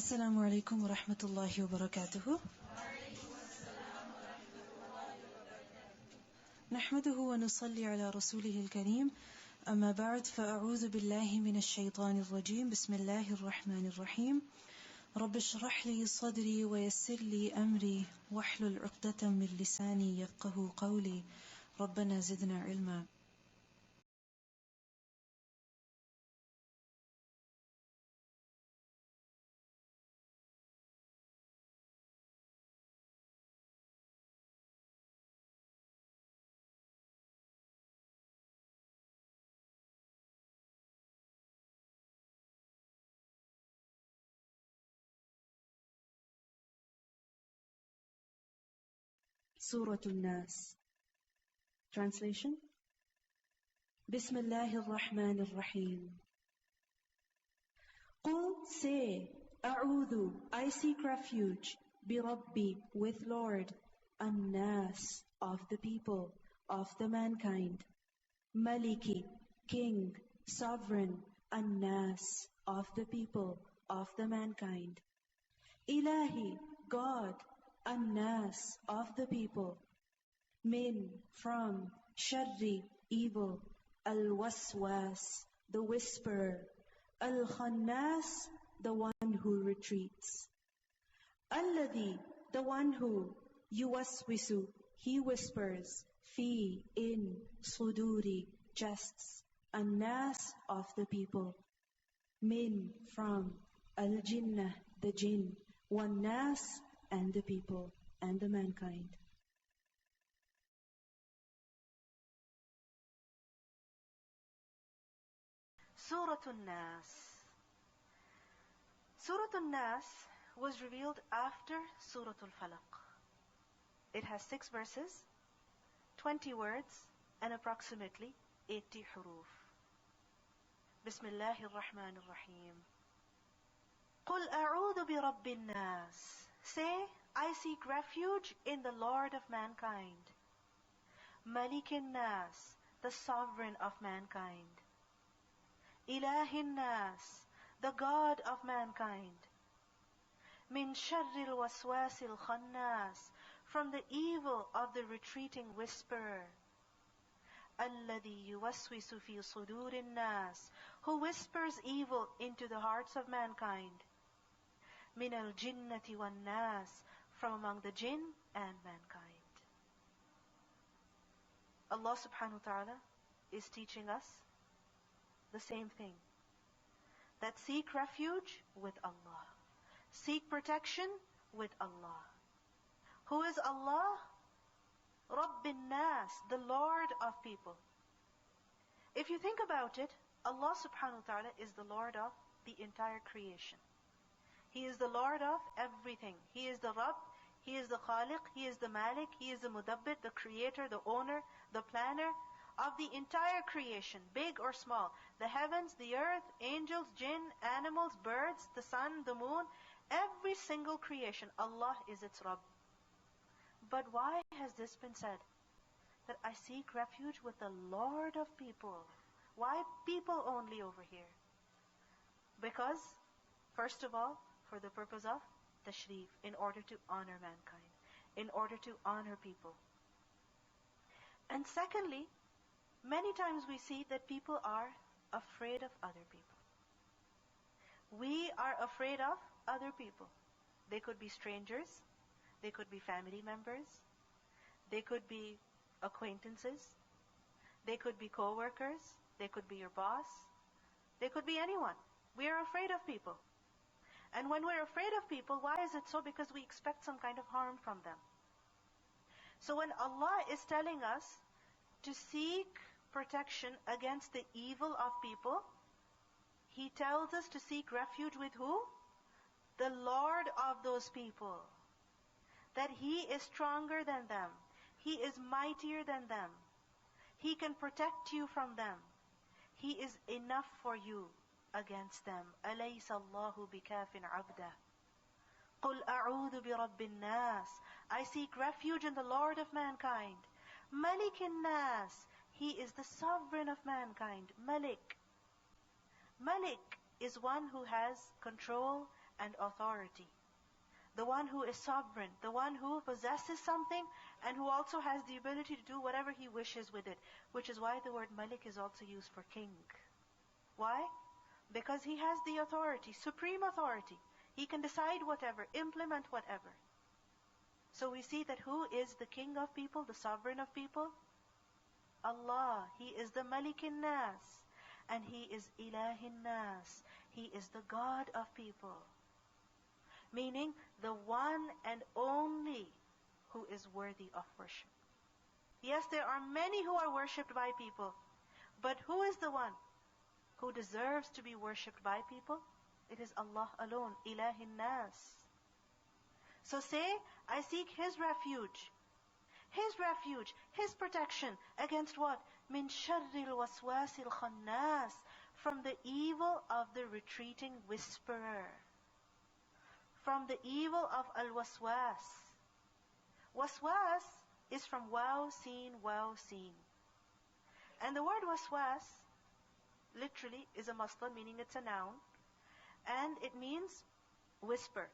Assalamu alaikum wa rahmatullahi wa barakatuhu. نحمده ونصلي على رسوله الكريم أما بعد فأعوذ بالله من الشيطان الرجيم بسم الله الرحمن الرحيم رب اشرح لي صدري ويسر لي أمري واحلل عقدة من لساني يفقه قولي ربنا زدنا علما. Surah Naas. Translation. Bismillahir Rahmanir Rahim. Qul, say, A'udhu, I seek refuge, bi Rabbi, with Lord, An-Nas, of the people, of the mankind, Maliki, King, Sovereign, An-Nas, of the people, of the mankind, Ilahi, God, An-Nas, of the people, Min, from, Sharri, evil, Al-Waswas, the whisperer, Al-Khannas, the one who retreats, Alladhi, the one who, Yuwaswisu, he whispers, Fi, in, Suduri, chests, An-Nas, of the people, Min, from, Al-Jinnah, the jinn, Wan-Nas, and the people, and the mankind. Surah Naas. Surah Naas was revealed after Surah Al-Falaq. It has 6 verses, 20 words, and approximately 80 huruf. Bismillahir Rahmanir Rahim. قُلْ أَعُوذُ بِرَبِّ النَّاسِ. Say, I seek refuge in the Lord of mankind. Malikin Nas, the sovereign of mankind. Ilahin Nas, the God of mankind. Min sharril waswasil khannas, from the evil of the retreating whisperer. Alladhi yuwaswisu fi sudurin nas, who whispers evil into the hearts of mankind. Min al-jinnati wan-nas, from among the jinn and mankind. Allah subhanahu wa ta'ala is teaching us the same thing. That seek refuge with Allah. Seek protection with Allah. Who is Allah? Rabbin Nas, the Lord of people. If you think about it, Allah subhanahu wa ta'ala is the Lord of the entire creation. He is the Lord of everything. He is the Rabb, He is the Khaliq, He is the Malik, He is the Mudabbir, the creator, the owner, the planner of the entire creation, big or small. The heavens, the earth, angels, jinn, animals, birds, the sun, the moon, every single creation, Allah is its Rabb. But why has this been said? That I seek refuge with the Lord of people. Why people only over here? Because, first of all, for the purpose of tashrif, in order to honor mankind, in order to honor people. And secondly, many times we see that people are afraid of other people. We are afraid of other people. They could be strangers, they could be family members, they could be acquaintances, they could be co-workers, they could be your boss, they could be anyone. We are afraid of people. And when we're afraid of people, why is it so? Because we expect some kind of harm from them. So when Allah is telling us to seek protection against the evil of people, He tells us to seek refuge with who? The Lord of those people. That He is stronger than them. He is mightier than them. He can protect you from them. He is enough for you against them. أَلَيْسَ اللَّهُ بِكَافٍ عَبْدَهُ. قُلْ أَعُوذُ بِرَبِّ النَّاسِ. I seek refuge in the Lord of mankind. Malikin Nas. He is the sovereign of mankind. Malik. Malik is one who has control and authority. The one who is sovereign, the one who possesses something and who also has the ability to do whatever he wishes with it, which is why the word Malik is also used for king. Why? Because he has the authority, supreme authority. He can decide whatever, implement whatever. So we see that who is the king of people, the sovereign of people? Allah. He is the Malikin Naas. And He is Ilahin Naas. He is the God of people. Meaning, the one and only who is worthy of worship. Yes, there are many who are worshipped by people. But who is the one who deserves to be worshipped by people? It is Allah alone, Ilahin Nas. So say, I seek His refuge. His refuge, His protection against what? Min sharril waswasil khannas, from the evil of the retreating whisperer. From the evil of al-waswas. Waswas is from wow seen, wow seen. And the word waswas literally is a masdar, meaning it's a noun. And it means whisper.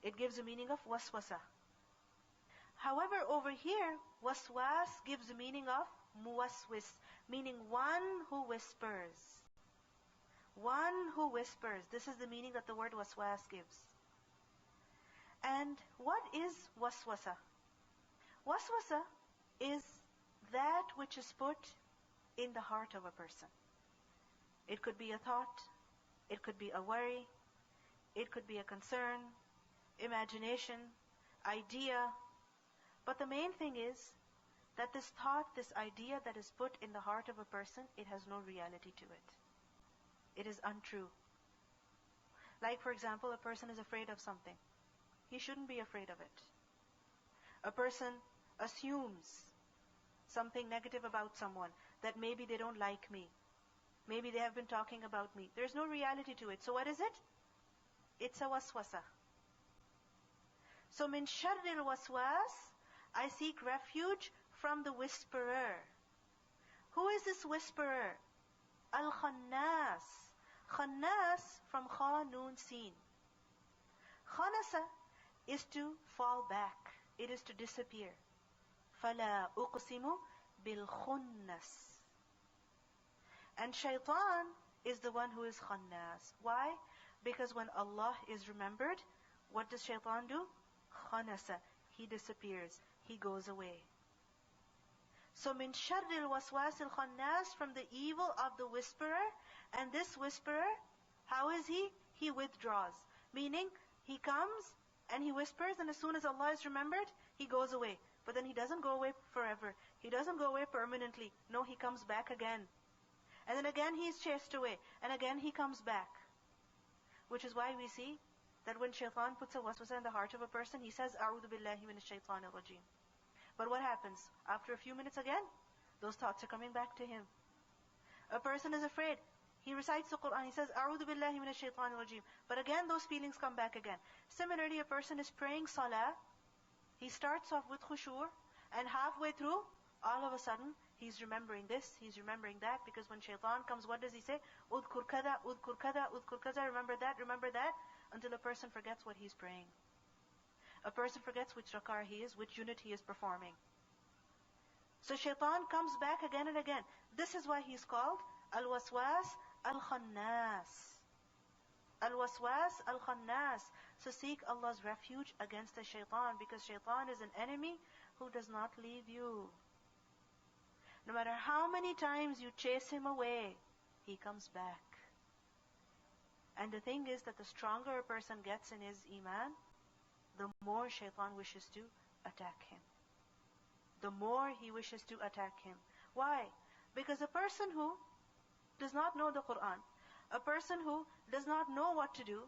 It gives the meaning of waswasa. However, over here, waswas gives the meaning of muwaswis, meaning one who whispers. One who whispers. This is the meaning that the word waswas gives. And what is waswasa? Waswasa is that which is put in the heart of a person. It could be a thought, it could be a worry, it could be a concern, imagination, idea. But the main thing is that this thought, this idea that is put in the heart of a person, it has no reality to it. It is untrue. Like, for example, a person is afraid of something. He shouldn't be afraid of it. A person assumes something negative about someone, that maybe they don't like me. Maybe they have been talking about me. There's no reality to it. So what is it? It's a waswasa. So min sharril waswas, I seek refuge from the whisperer. Who is this whisperer? Al-Khannas. Khannas from Kha Noon Sin. Khanasa is to fall back. It is to disappear. فَلَا أُقْسِمُ بِالْخُنَّسِ. And shaitan is the one who is khannas. Why? Because when Allah is remembered, what does shaitan do? Khanasa. He disappears. He goes away. So min sharril waswasil khannas, from the evil of the whisperer. And this whisperer, how is he? He withdraws. Meaning, he comes and he whispers, and as soon as Allah is remembered, he goes away. But then he doesn't go away forever. He doesn't go away permanently. No, he comes back again. And then again he is chased away. And again he comes back. Which is why we see that when shaitan puts a waswasa in the heart of a person, he says, A'udhu billahi minash shaitanir rajim. But what happens? After a few minutes again, those thoughts are coming back to him. A person is afraid. He recites the Quran. He says, A'udhu billahi minash shaitanir rajim. But again, those feelings come back again. Similarly, a person is praying salah. He starts off with khushu', and halfway through, all of a sudden, he's remembering this, he's remembering that, because when shaitan comes, what does he say? Udkur kada, udkur kada, udkur kada, remember that, until a person forgets what he's praying. A person forgets which rak'ah he is, which unit he is performing. So shaitan comes back again and again. This is why he's called Al-Waswas Al-Khannas. Al-Waswas Al-Khannas. So seek Allah's refuge against the shaitan, because shaitan is an enemy who does not leave you. No matter how many times you chase him away, he comes back. And the thing is that the stronger a person gets in his iman, the more shaitan wishes to attack him. The more he wishes to attack him. Why? Because a person who does not know the Quran, a person who does not know what to do,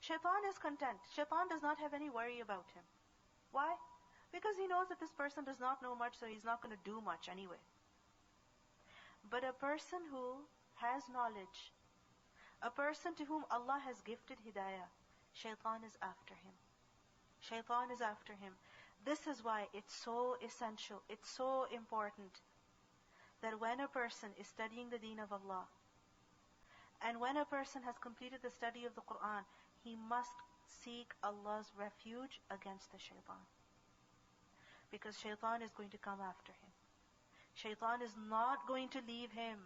shaitan is content. Shaitan does not have any worry about him. Why? Because he knows that this person does not know much, so he's not going to do much anyway. But a person who has knowledge, a person to whom Allah has gifted hidayah, shaitan is after him. Shaitan is after him. This is why it's so essential, it's so important, that when a person is studying the Deen of Allah, and when a person has completed the study of the Quran, he must seek Allah's refuge against the shaitan. Because shaitan is going to come after him. Shaitan is not going to leave him.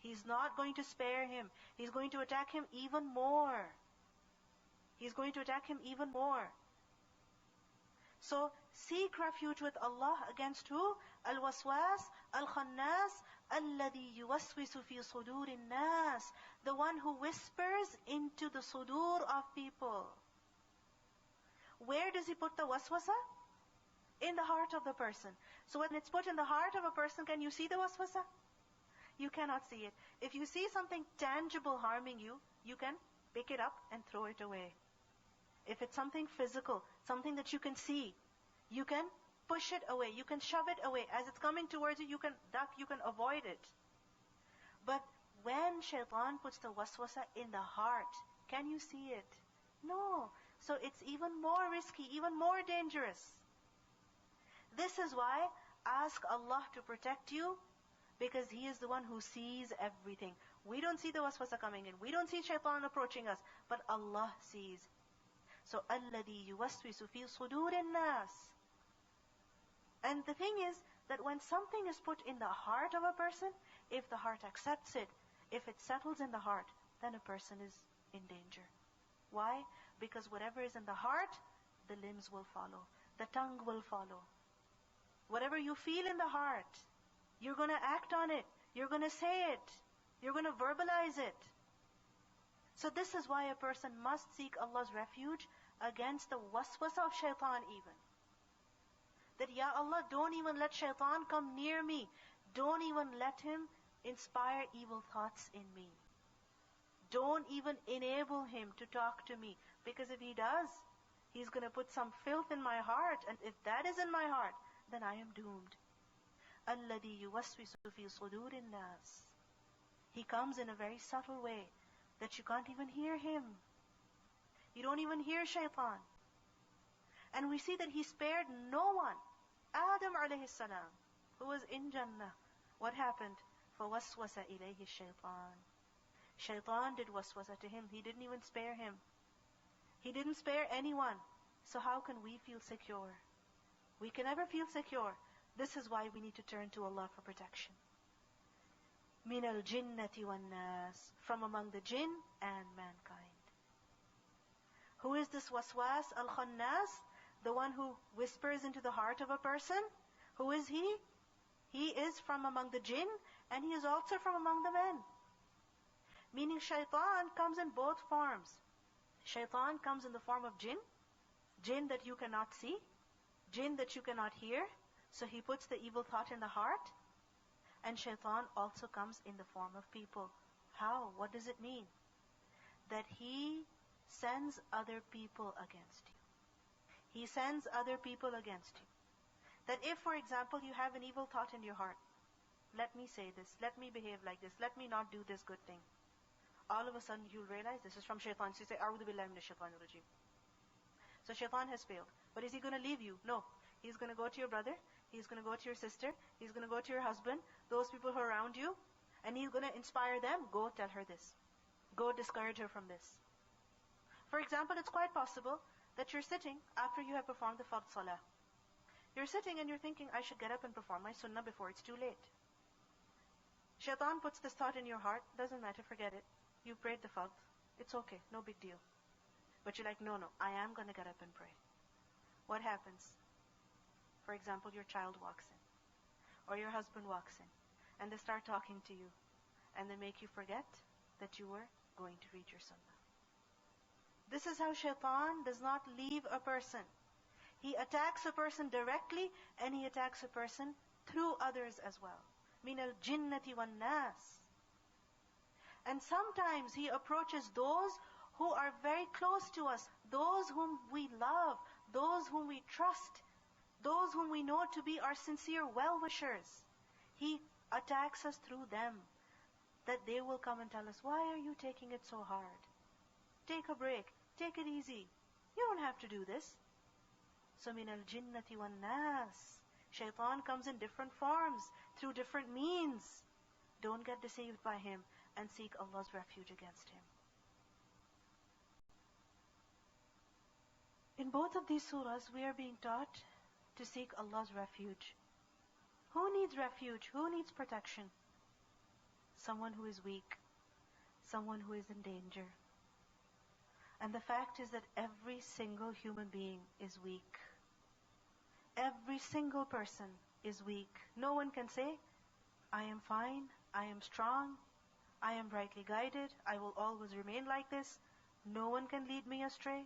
He's not going to spare him. He's going to attack him even more. He's going to attack him even more. So seek refuge with Allah against who? Al-waswas, al-khannas, alladhi yuwaswisu fi sudurin nas. The one who whispers into the sudur of people. Where does he put the waswasa? In the heart of the person. So when it's put in the heart of a person, can you see the waswasa? You cannot see it. If you see something tangible harming you, you can pick it up and throw it away. If it's something physical, something that you can see, you can push it away, you can shove it away. As it's coming towards you, you can duck, you can avoid it. But when shaitan puts the waswasa in the heart, can you see it? No. So it's even more risky, even more dangerous. This is why ask Allah to protect you, because He is the one who sees everything. We don't see the waswasa coming in. We don't see shaitan approaching us, but Allah sees. So, الَّذِي يُوَسْوِسُ فِي صُدُورِ النَّاسِ. And the thing is that when something is put in the heart of a person, if the heart accepts it, if it settles in the heart, then a person is in danger. Why? Because whatever is in the heart, the limbs will follow. The tongue will follow. Whatever you feel in the heart, you're going to act on it. You're going to say it. You're going to verbalize it. So this is why a person must seek Allah's refuge against the waswasa of shaitan even. That, Ya Allah, don't even let shaitan come near me. Don't even let him inspire evil thoughts in me. Don't even enable him to talk to me. Because if he does, he's going to put some filth in my heart. And if that is in my heart, then I am doomed. الَّذِي يُوَسْوِسُ فِي صُدُورِ النَّاسِ. He comes in a very subtle way, that you can't even hear him. You don't even hear shaitan. And we see that he spared no one. Adam alayhi salam, who was in Jannah. What happened? فَوَسْوَسَ إِلَيْهِ الشَّيْطَانِ. Shaitan did waswasa to him. He didn't even spare him. He didn't spare anyone. So how can we feel secure? We can never feel secure. This is why we need to turn to Allah for protection. مِنَ الْجِنَّةِ وَالنَّاسِ. From among the jinn and mankind. Who is this waswas al-khannas? The one who whispers into the heart of a person. Who is he? He is from among the jinn, and he is also from among the men. Meaning shaitan comes in both forms. Shaitan comes in the form of jinn. Jinn that you cannot see. Jinn that you cannot hear. So he puts the evil thought in the heart. And shaitan also comes in the form of people. How? What does it mean? That he sends other people against you. He sends other people against you. That if, for example, you have an evil thought in your heart, let me say this, let me behave like this, let me not do this good thing. All of a sudden you'll realize this is from shaitan. So you say, A'udhu billahi minash shaitanir rajim. So shaitan has failed. But is he going to leave you? No. He's going to go to your brother. He's going to go to your sister. He's going to go to your husband. Those people who are around you. And he's going to inspire them. Go tell her this. Go discourage her from this. For example, it's quite possible that you're sitting after you have performed the fard salah. You're sitting and you're thinking, I should get up and perform my sunnah before it's too late. Shaitan puts this thought in your heart. Doesn't matter, forget it. You prayed the fard. It's okay, no big deal. But you're like, no, I am going to get up and pray. What happens? For example, your child walks in. Or your husband walks in. And they start talking to you. And they make you forget that you were going to read your sunnah. This is how shaitan does not leave a person. He attacks a person directly, and he attacks a person through others as well. مِنَ الْجِنَّةِ وَالنَّاسِ. And sometimes he approaches those who are very close to us, those whom we love, those whom we trust, those whom we know to be our sincere well-wishers. He attacks us through them, that they will come and tell us, why are you taking it so hard? Take a break. Take it easy. You don't have to do this. So min al-jinnati wan-nas. Shaitan comes in different forms, through different means. Don't get deceived by him and seek Allah's refuge against him. In both of these surahs, we are being taught to seek Allah's refuge. Who needs refuge? Who needs protection? Someone who is weak, someone who is in danger. And the fact is that every single human being is weak. Every single person is weak. No one can say, I am fine, I am strong, I am rightly guided, I will always remain like this. No one can lead me astray.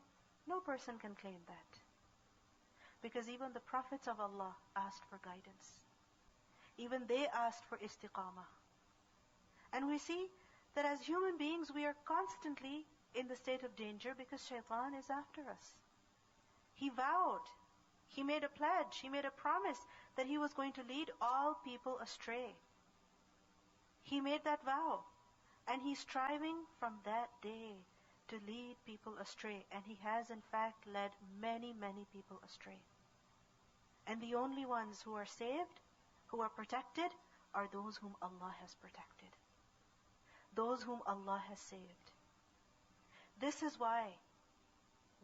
No person can claim that. Because even the prophets of Allah asked for guidance. Even they asked for istiqamah. And we see that as human beings, we are constantly in the state of danger because shaitan is after us. He vowed, he made a pledge, he made a promise that he was going to lead all people astray. He made that vow. And he's striving from that day to lead people astray. And he has in fact led many, many people astray. And the only ones who are saved, who are protected, are those whom Allah has protected. Those whom Allah has saved. This is why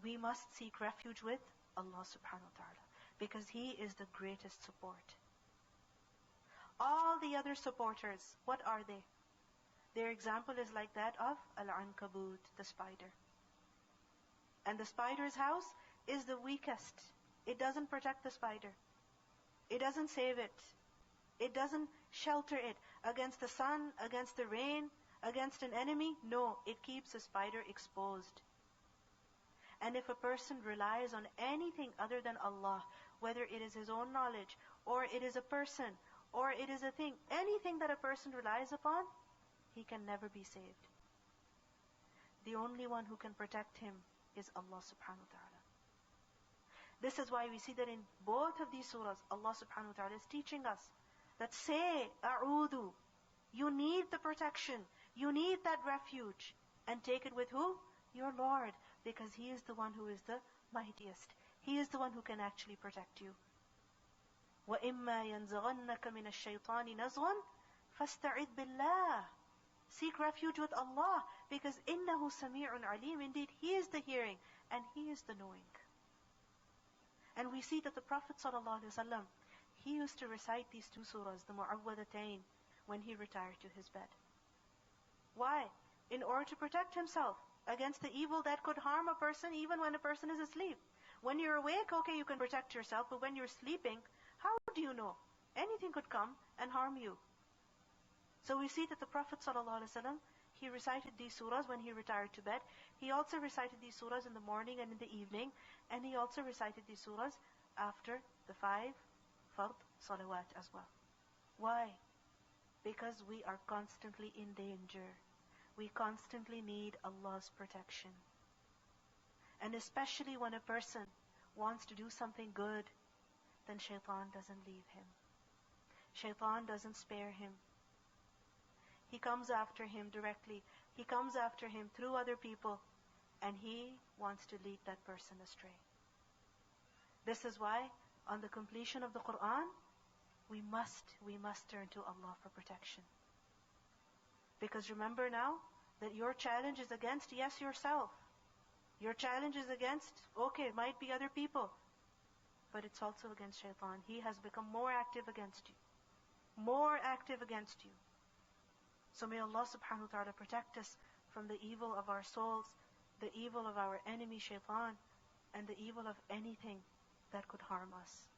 we must seek refuge with Allah subhanahu wa ta'ala. Because He is the greatest support. All the other supporters, what are they? Their example is like that of Al-Ankabut, the spider. And the spider's house is the weakest. It doesn't protect the spider. It doesn't save it. It doesn't shelter it against the sun, against the rain, against an enemy. No, it keeps the spider exposed. And if a person relies on anything other than Allah, whether it is his own knowledge, or it is a person, or it is a thing, anything that a person relies upon, he can never be saved. The only one who can protect him is Allah subhanahu wa ta'ala. This is why we see that in both of these surahs, Allah subhanahu wa ta'ala is teaching us that say, A'udhu. You need the protection. You need that refuge. And take it with who? Your Lord. Because He is the one who is the mightiest. He is the one who can actually protect you. وَإِمَّا يَنزَغَنَّكَ مِنَ الشَّيْطَانِ نَزْغٌ فَاسْتَعِذْ بِاللَّهِ. Seek refuge with Allah, because إِنَّهُ سَمِيعٌ عَلِيمٌ. Indeed, He is the hearing, and He is the knowing. And we see that the Prophet ﷺ, he used to recite these two surahs, the Mu'awwadatayn, when he retired to his bed. Why? In order to protect himself against the evil that could harm a person even when a person is asleep. When you're awake, okay, you can protect yourself, but when you're sleeping, how do you know? Anything could come and harm you. So we see that the Prophet ﷺ, he recited these surahs when he retired to bed. He also recited these surahs in the morning and in the evening. And he also recited these surahs after the 5 fard salawat as well. Why? Because we are constantly in danger. We constantly need Allah's protection. And especially when a person wants to do something good, then shaitan doesn't leave him. Shaitan doesn't spare him. He comes after him directly. He comes after him through other people. And he wants to lead that person astray. This is why, on the completion of the Quran, we must turn to Allah for protection. Because remember now, that your challenge is against, yes, yourself. Your challenge is against, okay, it might be other people. But it's also against shaitan. He has become more active against you. More active against you. So may Allah subhanahu wa ta'ala protect us from the evil of our souls, the evil of our enemy shaitan, and the evil of anything that could harm us.